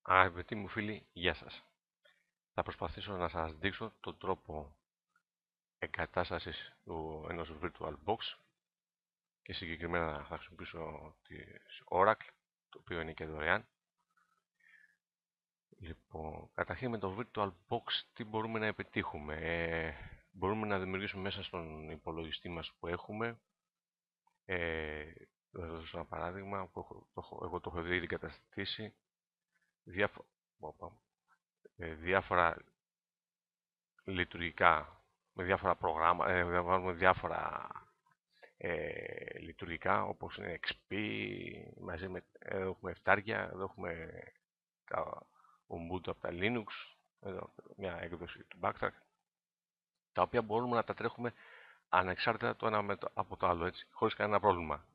Αγαπητοί μου φίλοι, γεια σας. Θα προσπαθήσω να σας δείξω τον τρόπο εγκατάστασης ενός VirtualBox και συγκεκριμένα θα χρησιμοποιήσω της Oracle, το οποίο είναι και δωρεάν. Λοιπόν, καταρχήν με το VirtualBox τι μπορούμε να επιτύχουμε. Μπορούμε να δημιουργήσουμε μέσα στον υπολογιστή μας που έχουμε. Θα σας δώσω ένα παράδειγμα που εγώ το έχω ήδη καταστήσει. Διάφορα λειτουργικά με διάφορα προγράμματα, βάλουμε διάφορα λειτουργικά όπως είναι XP, μαζί με, εδώ έχουμε εφτάρια, εδώ έχουμε τα Ubuntu από τα Linux, εδώ μια έκδοση του Backtrack, τα οποία μπορούμε να τα τρέχουμε ανεξάρτητα το ένα από το άλλο, έτσι, χωρίς κανένα πρόβλημα.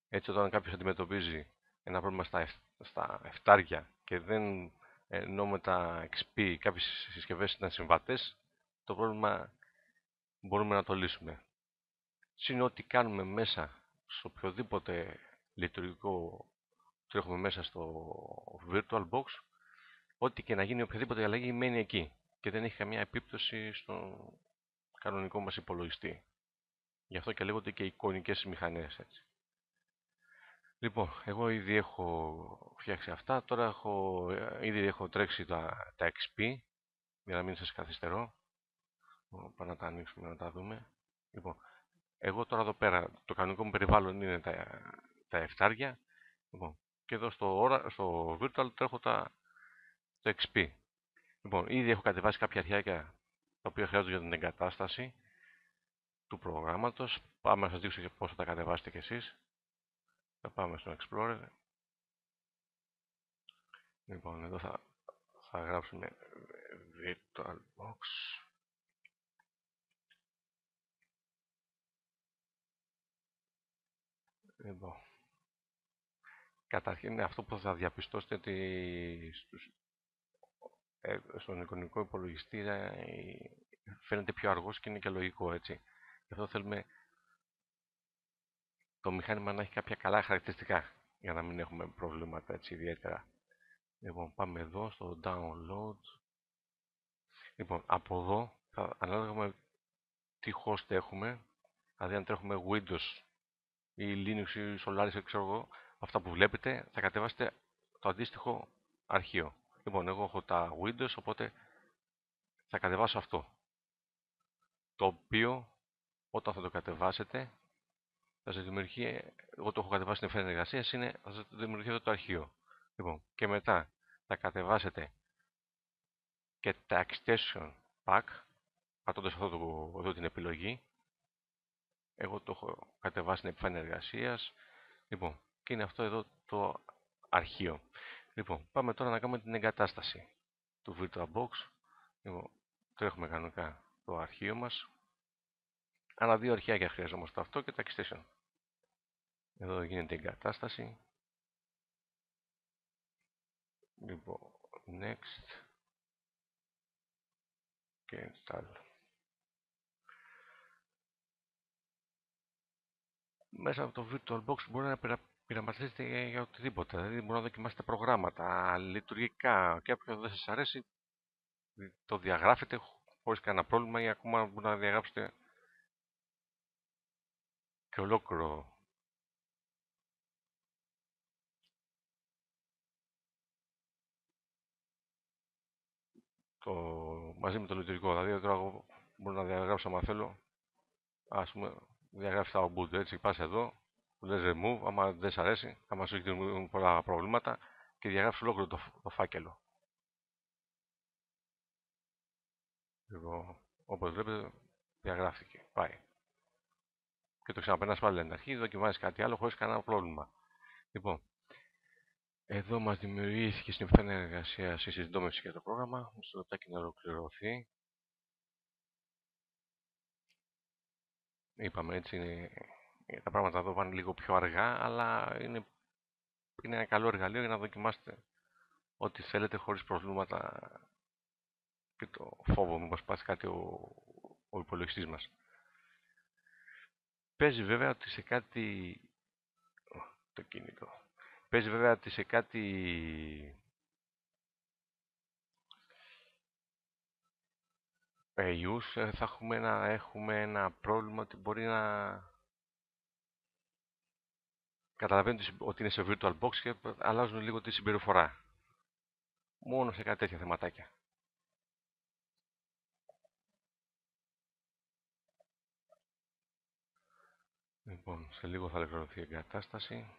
Έτσι, όταν κάποιος αντιμετωπίζει ένα πρόβλημα στα εφτάρια και δεν ενώ με τα XP κάποιες συσκευές ήταν συμβατές, το πρόβλημα μπορούμε να το λύσουμε. Συν ό,τι κάνουμε μέσα σε οποιοδήποτε λειτουργικό τρέχουμε μέσα στο VirtualBox, ό,τι και να γίνει, οποιαδήποτε αλλαγή μένει εκεί και δεν έχει καμία επίπτωση στον κανονικό μας υπολογιστή. Γι' αυτό και λέγονται και εικονικές μηχανές, έτσι. Λοιπόν, εγώ ήδη έχω φτιάξει αυτά, τώρα ήδη έχω τρέξει τα XP για να μην σας καθυστερώ. Πάμε να τα ανοίξουμε να τα δούμε. Λοιπόν, εγώ τώρα εδώ πέρα, το κανονικό μου περιβάλλον είναι τα εφτάρια. Λοιπόν, και εδώ στο Virtual τρέχω το XP. Λοιπόν, ήδη έχω κατεβάσει κάποια αρχεία τα οποία χρειάζονται για την εγκατάσταση του προγράμματος. Πάμε να σας δείξω και πώς θα τα κατεβάσετε κι εσείς. Θα πάμε στο Explorer. Λοιπόν, εδώ θα γράψουμε VirtualBox. Λοιπόν, καταρχήν αυτό που θα διαπιστώσετε ότι στον εικονικό υπολογιστή φαίνεται πιο αργός και είναι και λογικό, έτσι. Γι' αυτό θέλουμε το μηχάνημα να έχει κάποια καλά χαρακτηριστικά για να μην έχουμε προβλήματα, έτσι, ιδιαίτερα. Λοιπόν, πάμε εδώ στο download. Λοιπόν, από εδώ ανάλογα με τι host έχουμε, δηλαδή αν τρέχουμε Windows ή Linux ή Solaris, ξέρω εγώ, αυτά που βλέπετε θα κατεβάσετε το αντίστοιχο αρχείο. Λοιπόν, εγώ έχω τα Windows, οπότε θα κατεβάσω αυτό, το οποίο όταν θα το κατεβάσετε θα σας δημιουργεί, εγώ το έχω κατεβάσει στην εφαρμογή εργασίας, θα σας δημιουργεί εδώ το αρχείο. Λοιπόν, και μετά θα κατεβάσετε και τα extension pack, πατώντας εδώ την επιλογή. Εγώ το έχω κατεβάσει στην επιφάνεια εργασίας. Λοιπόν, και είναι αυτό εδώ το αρχείο. Λοιπόν, πάμε τώρα να κάνουμε την εγκατάσταση του VirtualBox. Λοιπόν, τρέχουμε κανονικά το αρχείο μας. Ανά δύο αρχεία χρειαζόμαστε αυτό και τα extension. Εδώ γίνεται η εγκατάσταση. Λοιπόν, next και install. Μέσα από το VirtualBox μπορεί να πειραματίζετε για οτιδήποτε. Δηλαδή, μπορεί να δοκιμάσετε προγράμματα, λειτουργικά και όποιο δεν σας αρέσει, το διαγράφετε χωρίς κανένα πρόβλημα ή ακόμα μπορεί να διαγράψετε και ολόκληρο μαζί με το λειτουργικό. Δηλαδή, τώρα εγώ μπορώ να διαγράψω άμα θέλω, ας πούμε, διαγράψει τα Ubuntu, έτσι, πας εδώ, λες remove, άμα δεν σ' αρέσει, άμα σου έχει πολλά προβλήματα και διαγράψει ολόκληρο το φάκελο. Λοιπόν, όπως βλέπετε, διαγράφηκε, πάει. Και το ξαναπερνάς πάλι στην αρχή, δοκιμάζεις κάτι άλλο χωρίς κανένα πρόβλημα. Λοιπόν, εδώ μας δημιουργήθηκε στην επιφάνεια εργασίας η συντόμευση για το πρόγραμμα. Στο λεπτάκι να ολοκληρωθεί. Είπαμε, έτσι, τα πράγματα εδώ πάνε λίγο πιο αργά, αλλά είναι ένα καλό εργαλείο για να δοκιμάσετε ό,τι θέλετε χωρίς προβλήματα και το φόβο μήπως πάθει κάτι ο υπολογιστής μας. Παίζει βέβαια ότι σε κάτι... το κινητό. Παίζει βέβαια ότι σε κάτι ιούς, θα έχουμε ένα πρόβλημα ότι μπορεί να καταλαβαίνουν ότι είναι σε VirtualBox και αλλάζουν λίγο τη συμπεριφορά. Μόνο σε κάτι τέτοια θεματάκια. Λοιπόν, σε λίγο θα ολοκληρωθεί η εγκατάσταση.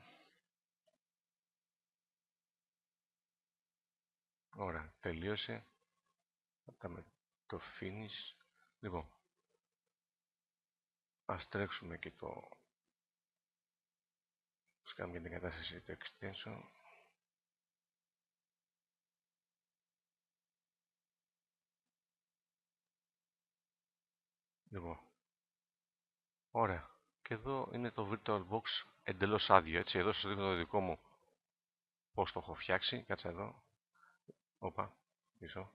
Ωραία, τελείωσε. Θα το finish. Λοιπόν, ας τρέξουμε και το... Ας κάνουμε την εγκατάσταση του extension. Λοιπόν, ωραία. Και εδώ είναι το VirtualBox εντελώς άδειο, έτσι. Εδώ σας δείχνω το δικό μου πώς το έχω φτιάξει. Κάτσε εδώ. Όπα, πίσω.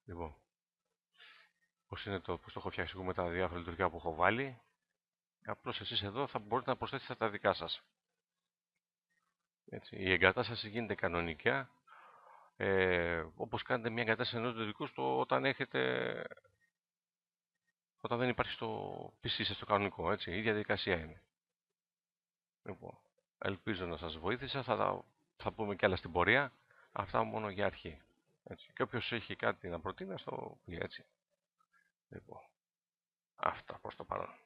Λοιπόν, πώς το έχω φτιάξει εγώ με τα διάφορα λειτουργικά που έχω βάλει. Απλώς εσείς εδώ θα μπορείτε να προσθέσετε τα δικά σας. Έτσι. Η εγκατάσταση γίνεται κανονικά, όπως κάνετε μια εγκατάσταση ενός λειτουργικού όταν δεν υπάρχει στο PC σας το κανονικό, έτσι. Η ίδια διαδικασία είναι. Λοιπόν, ελπίζω να σας βοήθησα, θα πούμε κι άλλα στην πορεία, αυτά μόνο για αρχή. Έτσι. Και όποιος έχει κάτι να προτείνει, στο πει, έτσι. Λοιπόν, αυτά προς το παρόν.